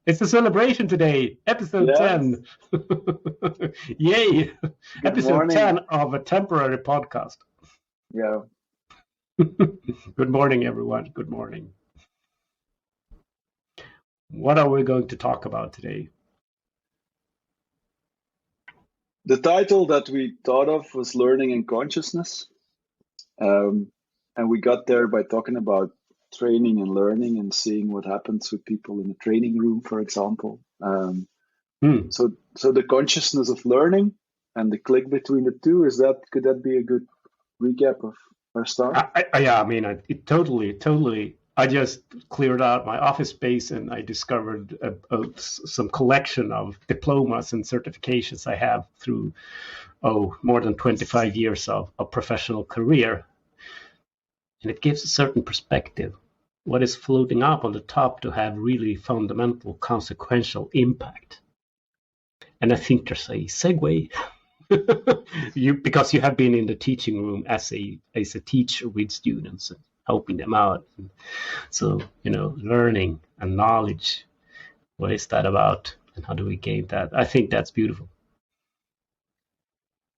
It's a celebration today, episode Yes. 10. Yay! Good Episode 10 morning. of a temporary podcast. Yeah. Good morning, everyone. Good morning. What are we going to talk about today? The title that we thought of was Learning and Consciousness. And we got there by talking about training and learning and seeing what happens with people in a training room, for example. Hmm. So the consciousness of learning and the click between the two, could that be a good recap of our start? It totally. I just cleared out my office space and I discovered some collection of diplomas and certifications I have through more than 25 years of professional career. And it gives a certain perspective. What is floating up on the top to have really fundamental, consequential impact. And I think there's a segue. Because you have been in the teaching room as a teacher with students and helping them out. So, learning and knowledge, what is that about and how do we gain that? I think that's beautiful.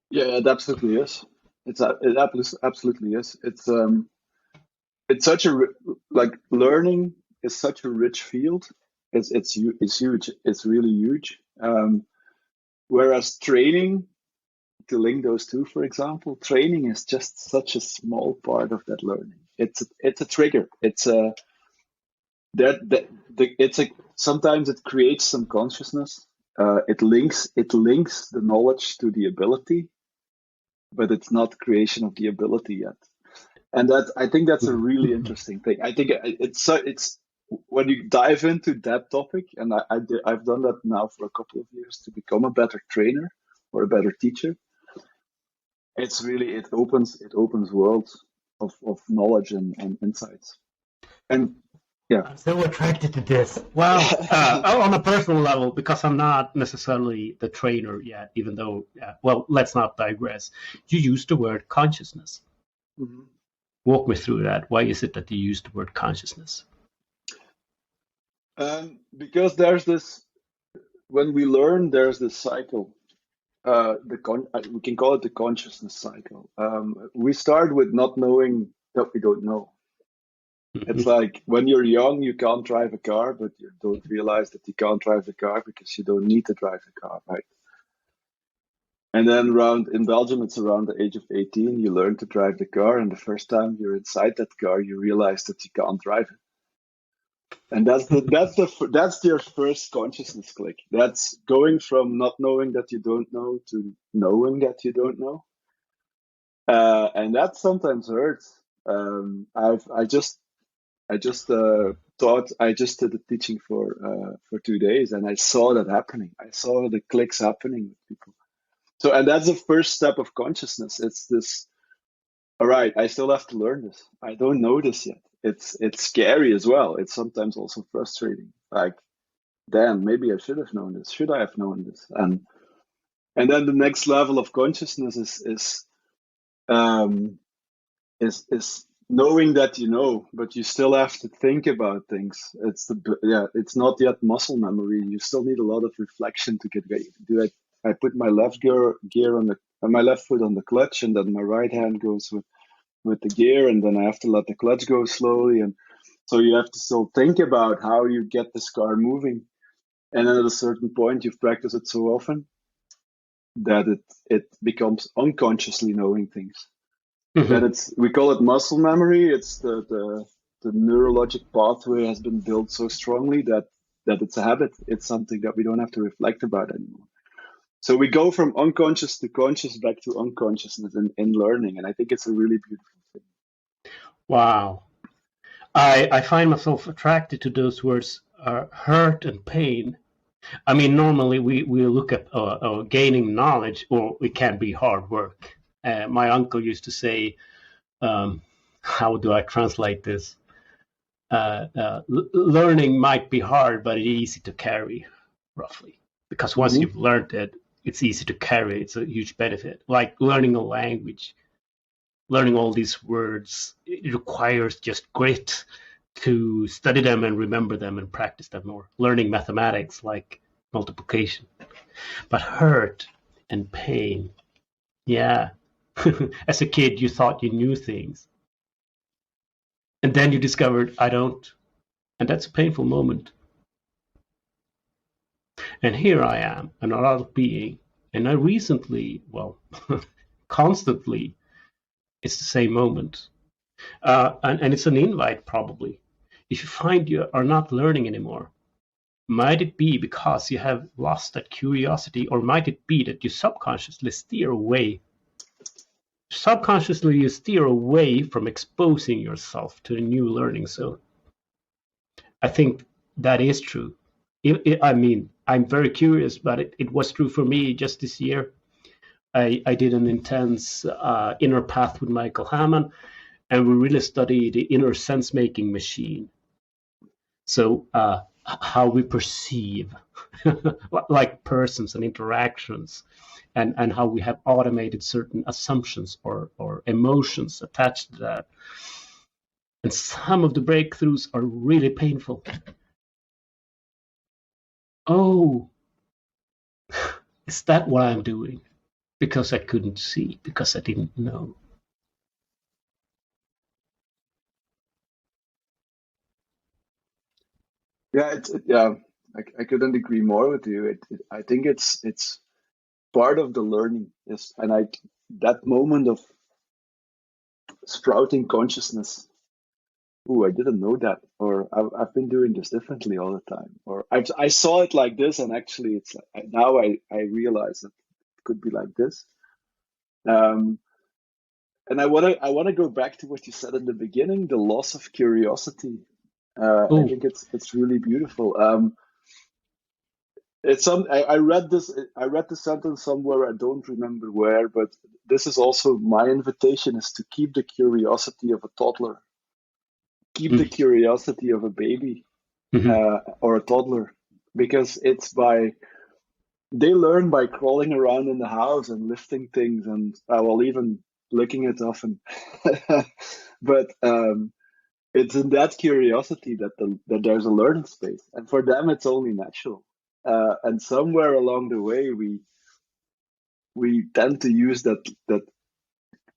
Yeah, it absolutely is. It absolutely is. It's such like learning is such a rich field. It's huge. It's really huge. Whereas training, to link those two, for example, training is just such a small part of that learning. It's a trigger. It's a sometimes it creates some consciousness. It links the knowledge to the ability, but it's not creation of the ability yet. And I think that's a really interesting thing. I think it's when you dive into that topic, and I've done that now for a couple of years to become a better trainer or a better teacher. It's really it opens worlds of knowledge and insights. And yeah, I'm so attracted to this. Well, on a personal level, because I'm not necessarily the trainer yet, even though, let's not digress. You use the word consciousness. mm-hmm. Walk me through that. Why is it that you use the word consciousness? Because when we learn, there's this cycle. We can call it the consciousness cycle. We start with not knowing that we don't know. It's like when you're young, you can't drive a car, but you don't realize that you can't drive the car because you don't need to drive the car, right? And then in Belgium, it's around the age of 18, you learn to drive the car, and the first time you're inside that car, you realize that you can't drive it. And that's your first consciousness click. That's going from not knowing that you don't know to knowing that you don't know. And that sometimes hurts. I just did the teaching for 2 days, and I saw that happening. I saw the clicks happening with people. So, and that's the first step of consciousness. It's this. All right, I still have to learn this. I don't know this yet. It's scary as well. It's sometimes also frustrating. Like, damn, maybe I should have known this. Should I have known this? And then the next level of consciousness is knowing that you know, but you still have to think about things. It's not yet muscle memory. You still need a lot of reflection to get ready. I put my left gear on my left foot on the clutch, and then my right hand goes with the gear, and then I have to let the clutch go slowly. And so you have to still think about how you get this car moving. And then at a certain point, you've practiced it so often that it becomes unconsciously knowing things. Mm-hmm. That we call it muscle memory. It's the neurologic pathway has been built so strongly that it's a habit. It's something that we don't have to reflect about anymore. So we go from unconscious to conscious back to unconsciousness in learning. And I think it's a really beautiful thing. Wow. I find myself attracted to those words, hurt and pain. I mean, normally we look at gaining knowledge, or it can be hard work. My uncle used to say, how do I translate this? Learning might be hard, but it's easy to carry, roughly. Because once you've learned it, it's easy to carry. It's a huge benefit. Like learning a language, learning all these words, it requires just grit to study them and remember them and practice them more, learning mathematics like multiplication. But hurt and pain, yeah. As a kid, you thought you knew things. And then you discovered, I don't. And that's a painful moment. And here I am, an adult being. And I recently, well, constantly, it's the same moment. And it's an invite, probably. If you find you are not learning anymore, might it be because you have lost that curiosity, or might it be that you subconsciously steer away? Subconsciously, you steer away from exposing yourself to a new learning zone. I think that is true. I mean, I'm very curious, but it was true for me just this year. I did an intense inner path with Michael Hammond, and we really studied the inner sense making machine. So, how we perceive like persons and interactions, and how we have automated certain assumptions or emotions attached to that. And some of the breakthroughs are really painful. Oh, is that what I'm doing? Because I couldn't see, because I didn't know. Yeah, I couldn't agree more with you. I think it's part of the learning is, and that moment of sprouting consciousness. Oh, I didn't know that, or I've been doing this differently all the time, or I saw it like this, and actually it's like, now I realize that it could be like this. Um, and I wanna go back to what you said in the beginning, the loss of curiosity. I Oh, think it's really beautiful. It's some I read this. I read the sentence somewhere. I don't remember where, but this is also my invitation: is to keep the curiosity of a toddler, keep the mm, curiosity of a baby mhm. or a toddler, because it's by they learn by crawling around in the house and lifting things and well, even licking it often. But it's in that curiosity that there's a learning space, and for them it's only natural. And somewhere along the way, we tend to use that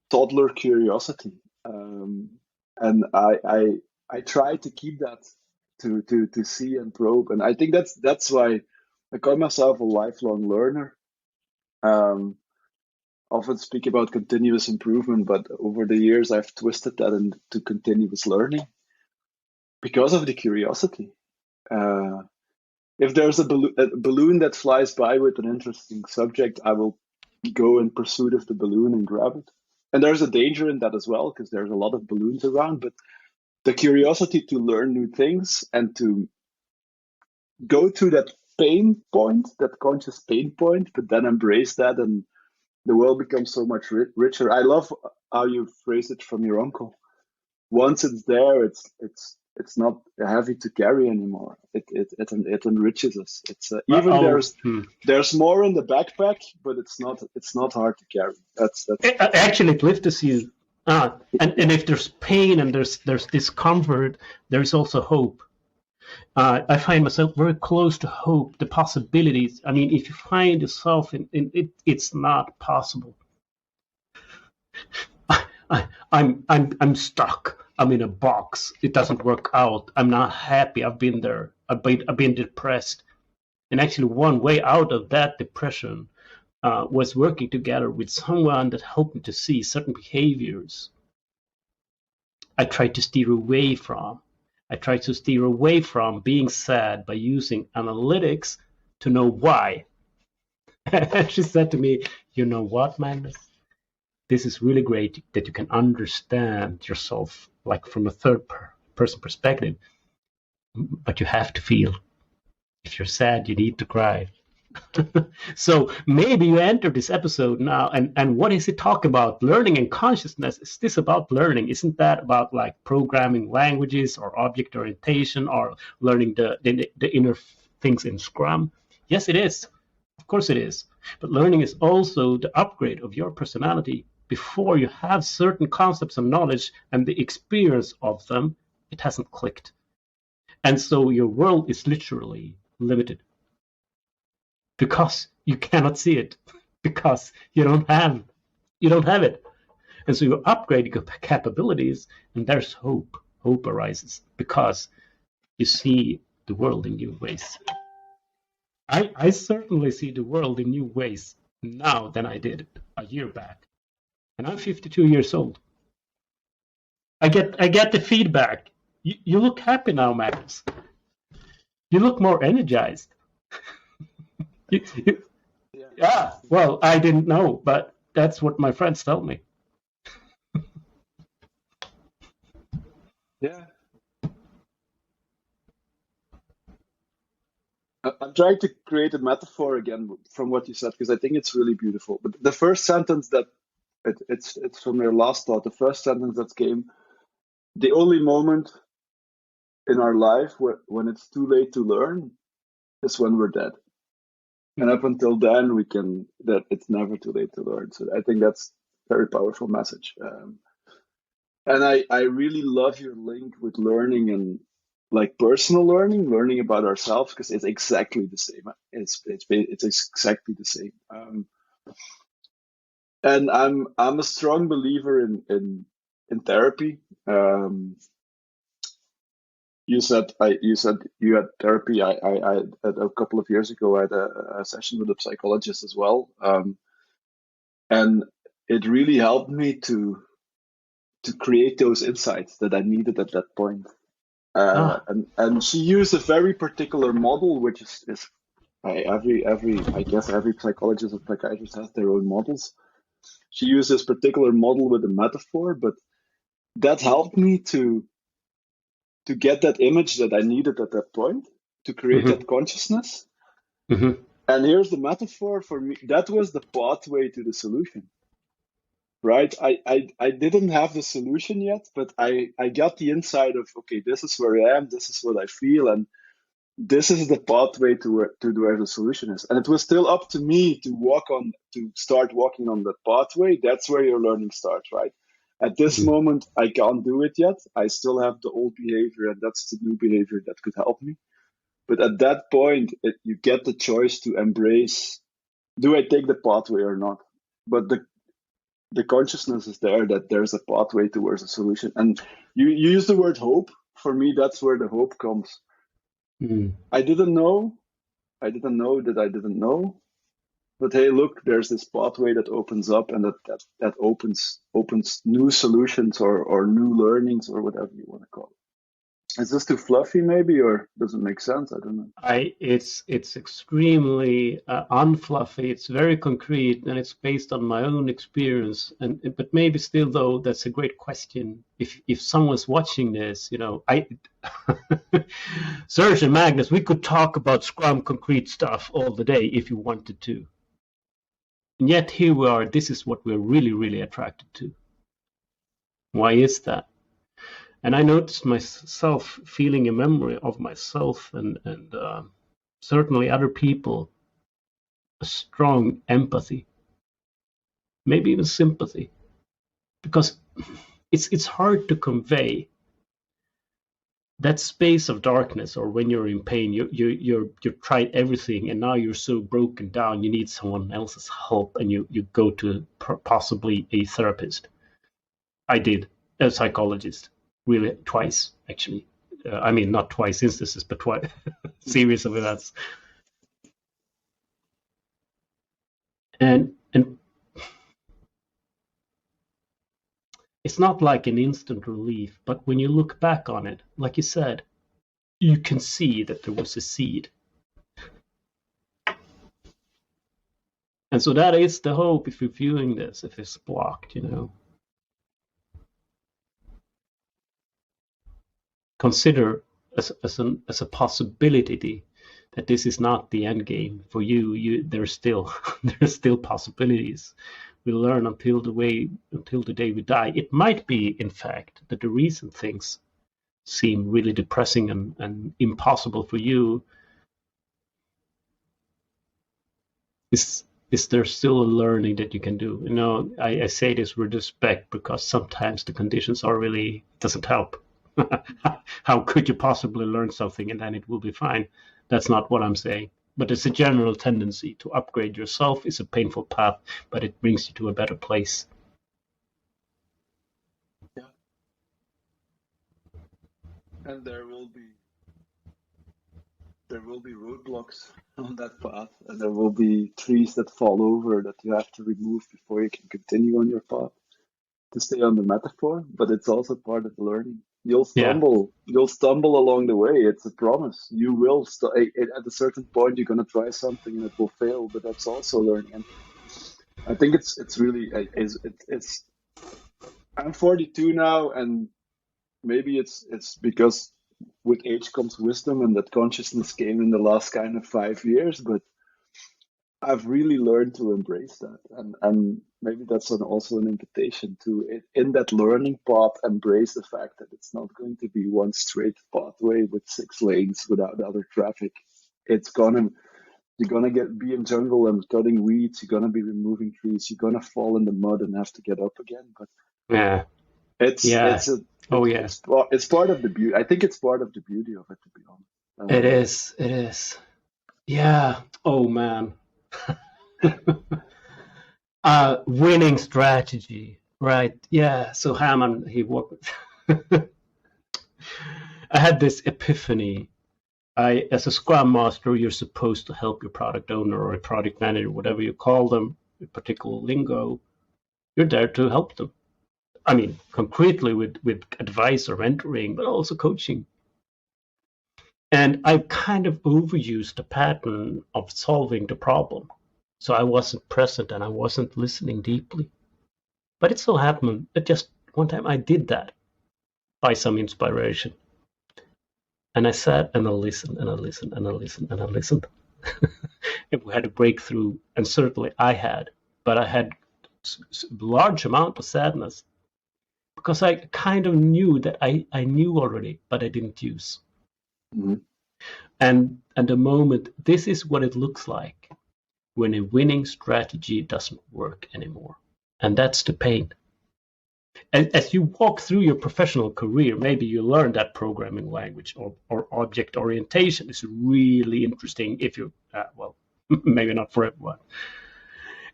toddler curiosity, um, and I try to keep that to see and probe, and I think that's why I call myself a lifelong learner. Um, Often speak about continuous improvement, but over the years I've twisted that into continuous learning because of the curiosity. Uh, if there's a balloon that flies by with an interesting subject, I will go in pursuit of the balloon and grab it. And there's a danger in that as well, because there's a lot of balloons around. But the curiosity to learn new things and to go to that pain point, that conscious pain point, but then embrace that, and the world becomes so much richer. I love how you phrase it from your uncle. Once it's there, it's not heavy to carry anymore. It enriches us. It's even Oh, hmm. there's more in the backpack, but it's not hard to carry. That's Actually, it lifts you. And yeah. if there's pain and there's discomfort, there's also hope. I find myself very close to hope, the possibilities. I mean, if you find yourself in it, it's not possible. I'm stuck. I'm in a box. It doesn't work out. I'm not happy. I've been there. I've been depressed. And actually, one way out of that depression was working together with someone that helped me to see certain behaviors I tried to steer away from. I tried to steer away from being sad by using analytics to know why. And she said to me, "You know what, Magnus? This is really great that you can understand yourself like from a person perspective, but you have to feel. If you're sad, you need to cry." So maybe you enter this episode now, and what is it talk about? Learning and consciousness. Is this about learning? Isn't that about like programming languages or object orientation or learning the inner things in Scrum? Yes, it is. Of course it is. But learning is also the upgrade of your personality. Before you have certain concepts and knowledge and the experience of them, It hasn't clicked. And so your world is literally limited because you cannot see it, because you don't have it. And so you upgrade your capabilities, and there's hope. Hope arises because you see the world in new ways. I certainly see the world in new ways now than I did a year back. And I'm 52 years old. I get the feedback. You look happy now, Max. You look more energized. You, you, Yeah. yeah, well, I didn't know, but that's what my friends tell me. Yeah. I'm trying to create a metaphor again from what you said because I think it's really beautiful. But the first sentence that it's from your last thought. The first sentence that came. The only moment in our life when it's too late to learn is when we're dead. And up until then, that it's never too late to learn. So I think that's a very powerful message. And I really love your link with learning and like personal learning about ourselves, because it's exactly the same. It's exactly the same. And I'm a strong believer in therapy. You said you had therapy. I a couple of years ago I had a session with a psychologist as well, and it really helped me to create those insights that I needed at that point. Ah, And she used a very particular model, which is every I guess every psychologist and psychiatrist has their own models. She used this particular model with a metaphor, but that helped me to get that image that I needed at that point to create mm-hmm, that consciousness. mm-hmm, And here's the metaphor for me. That was the pathway to the solution, right? I didn't have the solution yet, but I got the insight of, okay, this is where I am, this is what I feel, and this is the pathway to where the solution is. And it was still up to me to start walking on that pathway. That's where your learning starts, right? At this mm-hmm, moment, I can't do it yet. I still have the old behavior, and that's the new behavior that could help me. But at that point, you get the choice to embrace: do I take the pathway or not? But the consciousness is there that there's a pathway towards a solution. And you use the word hope. For me, that's where the hope comes. mm-hmm. I didn't know. I didn't know that I didn't know. But hey, look, there's this pathway that opens up, and that opens new solutions or new learnings or whatever you want to call it. Is this too fluffy, maybe, or does it make sense? I don't know. It's extremely unfluffy. It's very concrete, and it's based on my own experience. And but maybe still, though, that's a great question. If someone's watching this, I Serge and Magnus, we could talk about Scrum concrete stuff all the day if you wanted to. And yet here we are. This is what we're really, really attracted to. Why is that? And I noticed myself feeling a memory of myself and certainly other people, a strong empathy, maybe even sympathy, because it's hard to convey that space of darkness, or when you're in pain, you've tried everything, and now you're so broken down, you need someone else's help, and you go to possibly a therapist. I did, a psychologist, really twice actually. I mean, not twice instances, but twice series of events. And it's not like an instant relief, but when you look back on it, like you said, you can see that there was a seed. And so that is the hope if you're viewing this, if it's blocked. Consider as a possibility that this is not the end game for you. There's still there's still possibilities. We learn until the day we die. It might be, in fact, that the reason things seem really depressing and impossible for you is there still a learning that you can do. I say this with respect because sometimes the conditions are really, it doesn't help. How could you possibly learn something and then it will be fine? That's not what I'm saying. But it's a general tendency to upgrade yourself is a painful path, but it brings you to a better place. Yeah. And there will be roadblocks on that path, and there will be trees that fall over that you have to remove before you can continue on your path. To stay on the metaphor, but it's also part of the learning. Yeah. You'll stumble along the way. It's a promise. You will at a certain point you're gonna try something and it will fail, but that's also learning. And I think it's really it's. I'm 42 now, and maybe it's because with age comes wisdom, and that consciousness came in the last kind of 5 years. But I've really learned to embrace that, and maybe that's also an invitation to in that learning path embrace the fact that it's not going to be one straight pathway with 6 lanes without other traffic. It's gonna You're gonna be in jungle and cutting weeds. You're gonna be removing trees. You're gonna fall in the mud and have to get up again. But Yeah. it's Yeah. it's a Oh, it, yeah. it's part of the beauty. I think it's part of the beauty of it, to be honest. It is. It is. Yeah. Oh, man. Winning strategy. Right. Yeah. So Hammond, he worked. I had this epiphany. As a Scrum Master, you're supposed to help your product owner or a product manager, whatever you call them, a particular lingo. You're there to help them. I mean, concretely with advice or mentoring, but also coaching. And I kind of overused the pattern of solving the problem. So I wasn't present and I wasn't listening deeply. But it so happened that just one time I did that by some inspiration. And I sat and I listened and I listened and I listened and I listened. If we had a breakthrough, and certainly I had, but I had a large amount of sadness because I kind of knew that I knew already, but I didn't use. Mm-hmm. And the moment, this is what it looks like when a winning strategy doesn't work anymore. And that's the pain. As you walk through your professional career, maybe you learn that programming language or object orientation is really interesting if you, well, maybe not for everyone.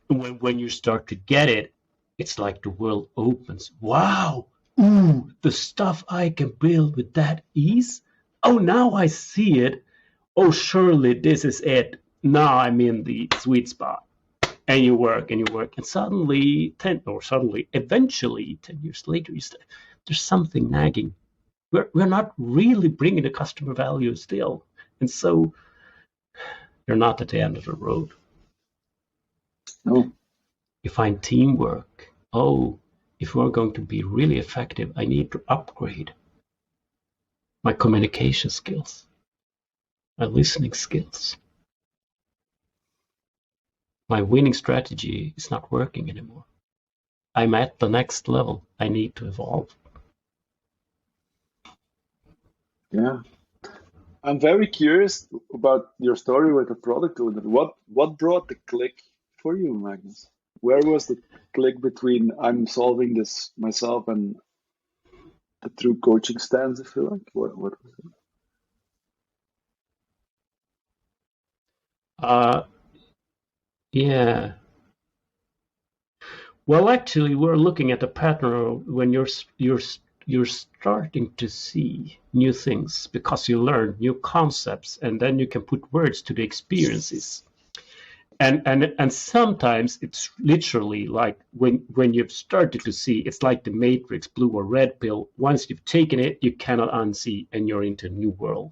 When you start to get it, it's like the world opens. Wow, ooh, the stuff I can build with that ease. Oh, now I see it. Oh, surely this is it. Now I'm in the sweet spot. And you work and you work, and eventually, 10 years later, there's something nagging. We're not really bringing the customer value still. And so you're not at the end of the road. No. You find teamwork. Oh, if we're going to be really effective, I need to upgrade my communication skills, my listening skills. My winning strategy is not working anymore. I'm at the next level. I need to evolve. Yeah. I'm very curious about your story with the product owner. What brought the click for you, Magnus? Where was the click between I'm solving this myself and the true coaching stance, if you like? What was it? Yeah. Well, actually, we're looking at a pattern of when you're starting to see new things because you learn new concepts, and then you can put words to the experiences. And sometimes it's literally like when you've started to see, it's like the Matrix, blue or red pill. Once you've taken it, you cannot unsee, and you're into a new world.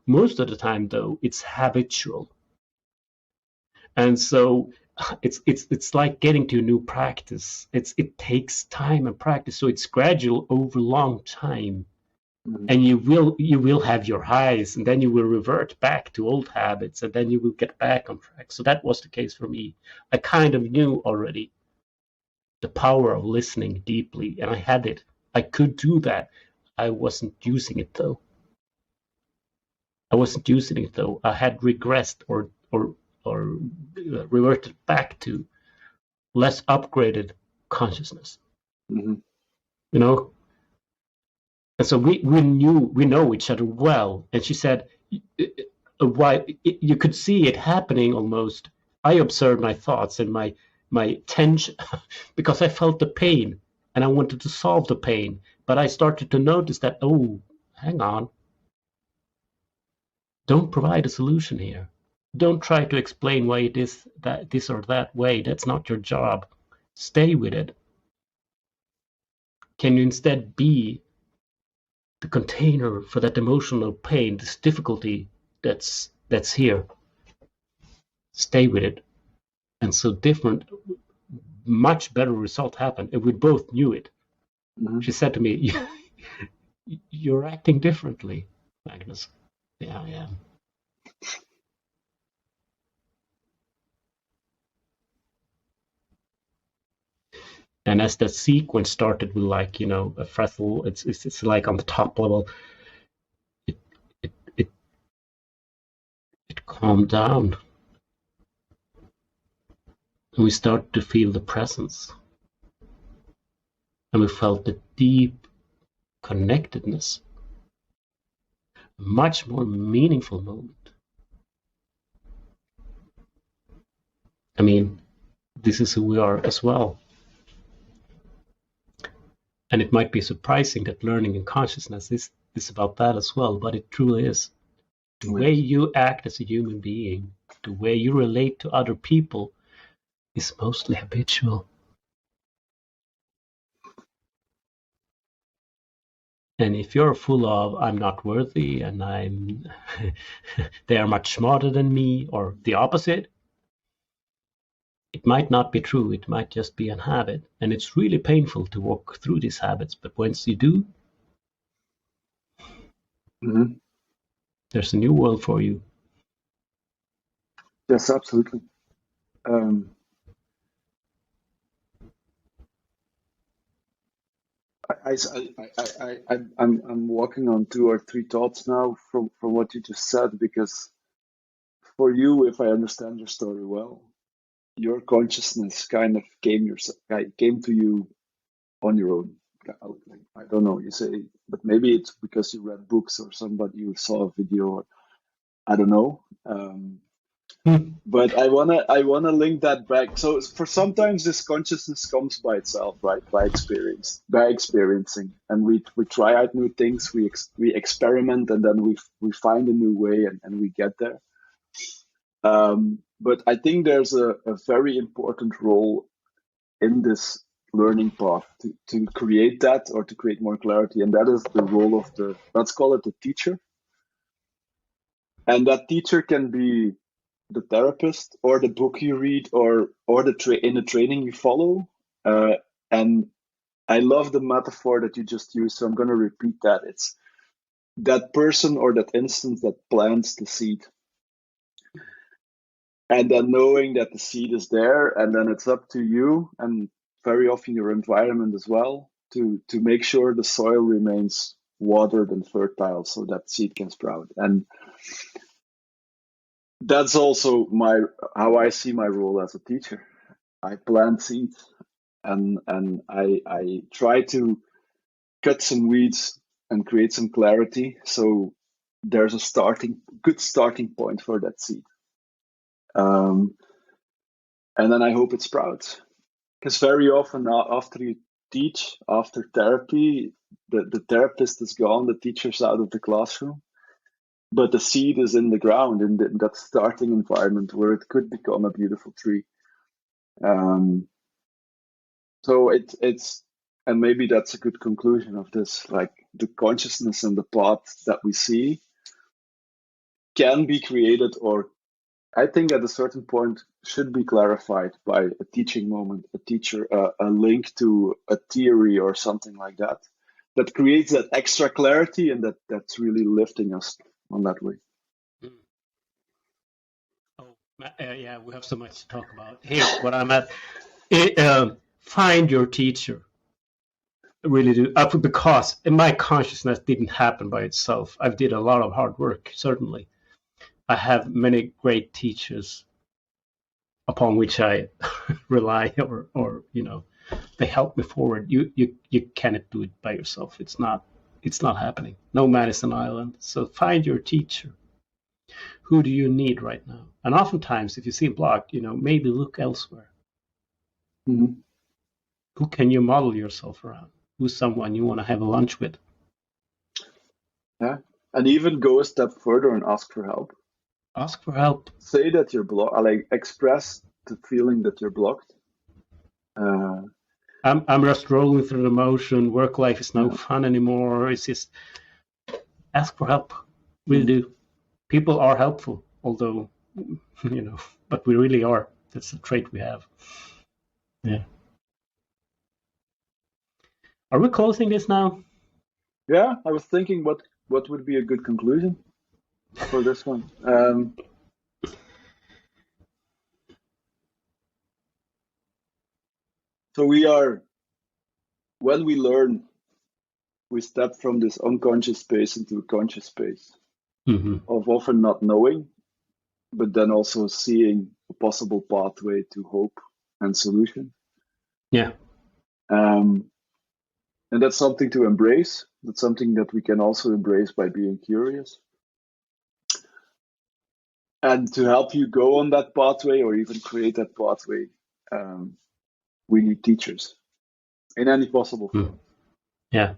Most of the time, though, it's habitual. And so it's like getting to a new practice. It takes time and practice, so it's gradual over long time. And you will have your highs, and then you will revert back to old habits, and then you will get back on track. So that was the case for me. I kind of knew already the power of listening deeply, and I had it. I could do that. I wasn't using it though. I had regressed or reverted back to less upgraded consciousness. Mm-hmm. You know, And so we know each other well. And she said, why you could see it happening almost. I observed my thoughts and my tension because I felt the pain and I wanted to solve the pain. But I started to notice that, oh, hang on. Don't provide a solution here. Don't try to explain why it is that this or that way. That's not your job. Stay with it. Can you instead be the container for that emotional pain, this difficulty that's here? Stay with it. And so much better result happened. And we both knew it. Mm-hmm. She said to me, you're acting differently, Magnus. Yeah, I am. And as that sequence started with, like, a fretful, it's like on the top level, it it it, it calmed down. And we started to feel the presence. And we felt the deep connectedness. A much more meaningful moment. I mean, this is who we are as well. And it might be surprising that learning and consciousness is about that as well, but it truly is. The way you act as a human being, the way you relate to other people is mostly habitual. And if you're full of, I'm not worthy and they are much smarter than me, or the opposite, it might not be true. It might just be a habit. And it's really painful to walk through these habits. But once you do, Mm-hmm. there's a new world for you. Yes, absolutely. I'm walking on 2 or 3 thoughts now from what you just said, because for you, if I understand your story well, your consciousness kind of came to you on your own. I don't know, you say, but maybe it's because you read books or somebody you saw a video, or I don't know. But I wanna link that back. So for sometimes this consciousness comes by itself, right? By experiencing, and we try out new things, we experiment, and then we find a new way, and we get there. But I think there's a very important role in this learning path to create that, or to create more clarity, and that is the role of let's call it the teacher. And that teacher can be the therapist, or the book you read, or in the training you follow. And I love the metaphor that you just used, so I'm going to repeat that. It's that person or that instance that plants the seed, and then knowing that the seed is there, and then it's up to you, and very often your environment as well, to make sure the soil remains watered and fertile so that seed can sprout. And that's also how I see my role as a teacher. I plant seeds, and I try to cut some weeds and create some clarity, so there's a good starting point for that seed. And then I hope it sprouts. Because very often after you teach, after therapy, the therapist is gone, the teacher's out of the classroom, but the seed is in the ground, in that starting environment where it could become a beautiful tree. So it's, and maybe that's a good conclusion of this, like the consciousness and the path that we see can be created, or I think at a certain point should be clarified by a teaching moment, a teacher, a link to a theory or something like that, that creates that extra clarity, and that's really lifting us on that way. Oh, yeah, we have so much to talk about. Here's what I'm at. Find your teacher. Really do, because my consciousness didn't happen by itself. I did a lot of hard work, certainly. I have many great teachers upon which I rely, or they help me forward. You cannot do it by yourself. It's not It's not happening. No man is an island. So find your teacher. Who do you need right now? And oftentimes, if you see a block, maybe look elsewhere. Mm-hmm. Who can you model yourself around? Who's someone you want to have a lunch with? Yeah. And even go a step further and ask for help. Ask for help. Say that you're blocked, like express the feeling that you're blocked. I'm just rolling through the motion. Work life is no fun anymore. It's just ask for help. Really do. People are helpful, although, but we really are. That's the trait we have. Yeah. Are we closing this now? Yeah, I was thinking what would be a good conclusion for this one. So when we learn, we step from this unconscious space into a conscious space of often not knowing, but then also seeing a possible pathway to hope and solution. Yeah. And that's something to embrace. That's something that we can also embrace by being curious. And to help you go on that pathway or even create that pathway, we need teachers in any possible form. Yeah.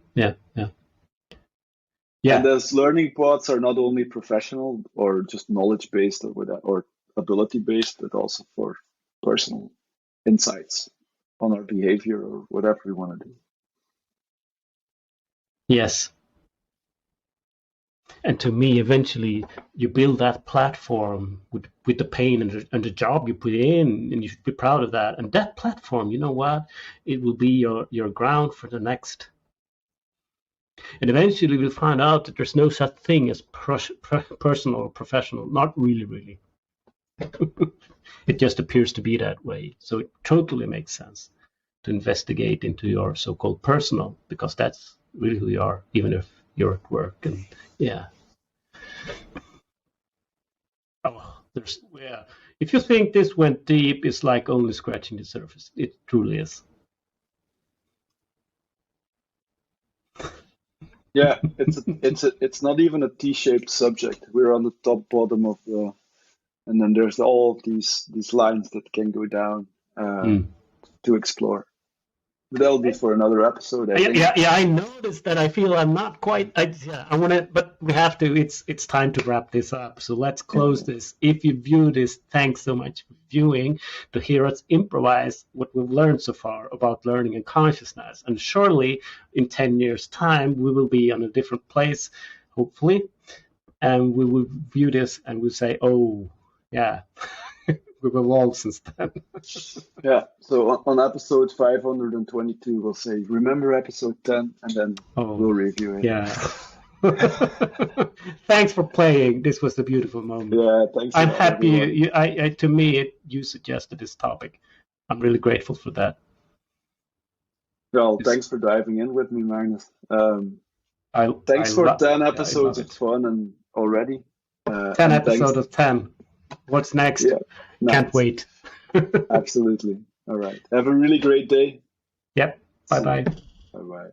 And those learning paths are not only professional or just knowledge-based or ability-based, but also for personal insights on our behavior or whatever we want to do. Yes. And to me, eventually, you build that platform with the pain and the job you put in, and you should be proud of that. And that platform, you know what? It will be your ground for the next. And eventually, we'll find out that there's no such thing as personal or professional. Not really. It just appears to be that way. So it totally makes sense to investigate into your so-called personal, because that's really who you are, even if you're at work. And yeah. If you think this went deep, it's like only scratching the surface. It truly is. Yeah, it's not even a T-shaped subject. We're on the top bottom of and then there's all of these lines that can go down to explore. That'll be for another episode. I think. Yeah. I noticed that. I feel I'm not quite. I want to, but we have to. It's time to wrap this up. So let's close this. If you view this, thanks so much for viewing. To hear us improvise what we've learned so far about learning and consciousness, and surely in 10 years' time we will be on a different place, hopefully, and we will view this and we'll say, oh, yeah. We've evolved since then. Yeah. So on episode 522, we'll say, remember episode 10, and then we'll review it. Yeah. Thanks for playing. This was a beautiful moment. Yeah. Thanks. I'm happy. To me, you suggested this topic. I'm really grateful for that. Well, thanks for diving in with me, Magnus. Thanks for 10 episodes of fun and already. 10 episodes of 10. What's next? Yeah, Can't wait. Absolutely. All right. Have a really great day. Yep. Bye-bye. Bye-bye.